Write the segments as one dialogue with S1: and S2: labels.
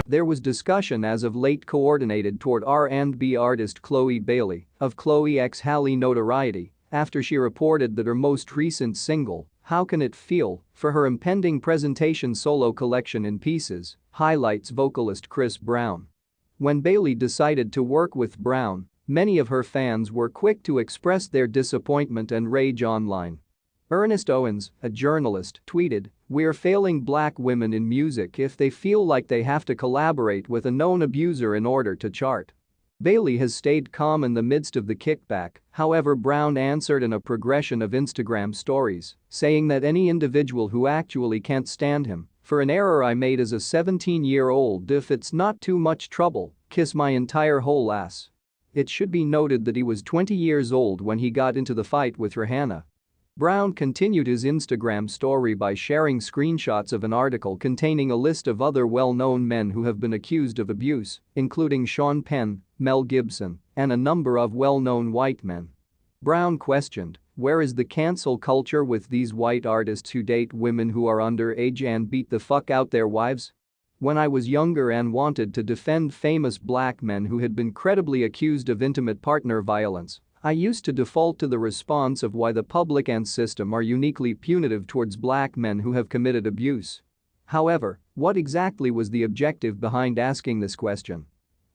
S1: There was discussion as of late coordinated toward R&B artist Chloe Bailey of Chloe x Halle notoriety after she reported that her most recent single, How Can It Feel, for her impending presentation solo collection in Pieces, highlights vocalist Chris Brown. When Bailey decided to work with Brown, many of her fans were quick to express their disappointment and rage online. Ernest Owens, a journalist, tweeted, "We're failing black women in music if they feel like they have to collaborate with a known abuser in order to chart." Bailey has stayed calm in the midst of the kickback, however Brown answered in a progression of Instagram stories, saying that any individual who actually can't stand him, "For an error I made as a 17-year-old, if it's not too much trouble, kiss my entire whole ass." It should be noted that he was 20 years old when he got into the fight with Rihanna. Brown continued his Instagram story by sharing screenshots of an article containing a list of other well-known men who have been accused of abuse, including Sean Penn, Mel Gibson, and a number of well-known white men. Brown questioned, "Where is the cancel culture with these white artists who date women who are underage and beat the fuck out their wives? When I was younger and wanted to defend famous black men who had been credibly accused of intimate partner violence, I used to default to the response of why the public and system are uniquely punitive towards black men who have committed abuse. However, what exactly was the objective behind asking this question?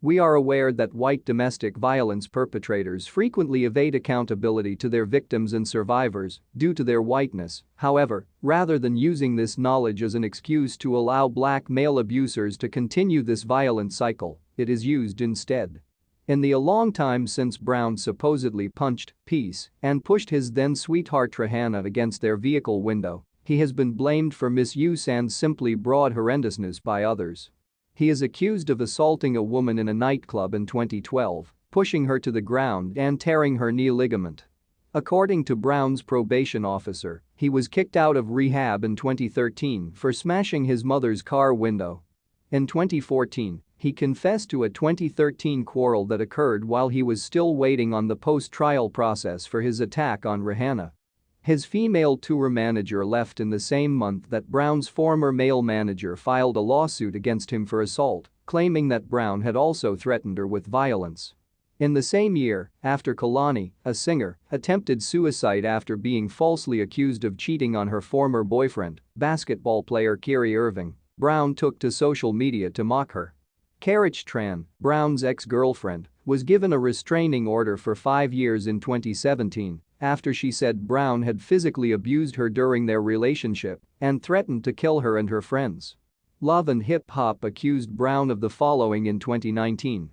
S1: We are aware that white domestic violence perpetrators frequently evade accountability to their victims and survivors due to their whiteness. However, rather than using this knowledge as an excuse to allow black male abusers to continue this violent cycle, it is used instead. In the long time since Brown supposedly punched Peace and pushed his then-sweetheart Rihanna against their vehicle window, he has been blamed for misuse and simply broad horrendousness by others. He is accused of assaulting a woman in a nightclub in 2012, pushing her to the ground and tearing her knee ligament. According to Brown's probation officer, he was kicked out of rehab in 2013 for smashing his mother's car window. In 2014, he confessed to a 2013 quarrel that occurred while he was still waiting on the post-trial process for his attack on Rihanna. His female tour manager left in the same month that Brown's former male manager filed a lawsuit against him for assault, claiming that Brown had also threatened her with violence. In the same year, after Kalani, a singer, attempted suicide after being falsely accused of cheating on her former boyfriend, basketball player Kyrie Irving, Brown took to social media to mock her. Karich Tran, Brown's ex-girlfriend, was given a restraining order for 5 years in 2017 after she said Brown had physically abused her during their relationship and threatened to kill her and her friends. Love and Hip Hop accused Brown of the following in 2019.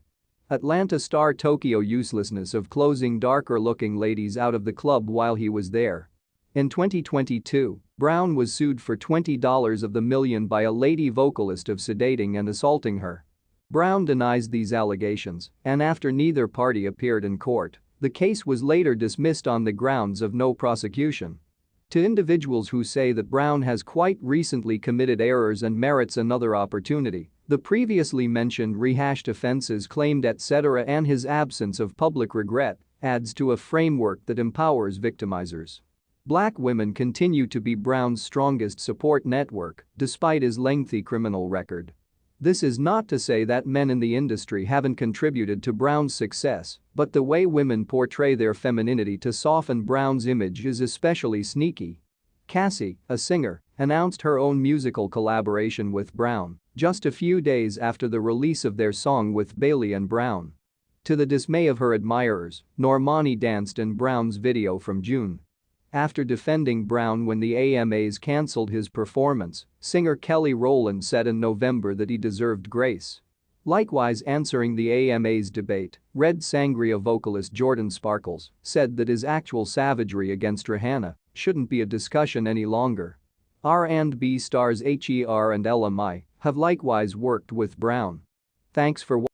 S1: Atlanta star Tokyo uselessness of closing darker-looking ladies out of the club while he was there. In 2022, Brown was sued for $20 of the million by a lady vocalist of sedating and assaulting her. Brown denies these allegations, and after neither party appeared in court, the case was later dismissed on the grounds of no prosecution. To individuals who say that Brown has quite recently committed errors and merits another opportunity, the previously mentioned rehashed offenses claimed etc. and his absence of public regret adds to a framework that empowers victimizers. Black women continue to be Brown's strongest support network, despite his lengthy criminal record. This is not to say that men in the industry haven't contributed to Brown's success, but the way women portray their femininity to soften Brown's image is especially sneaky. Cassie, a singer, announced her own musical collaboration with Brown just a few days after the release of their song with Bailey and Brown. To the dismay of her admirers, Normani danced in Brown's video from June. After defending Brown when the AMAs cancelled his performance, singer Kelly Rowland said in November that he deserved grace. Likewise, answering the AMA's debate, Red Sangria vocalist Jordan Sparkles said that his actual savagery against Rihanna shouldn't be a discussion any longer. R&B stars Her and Ella Mai have likewise worked with Brown. Thanks for watching.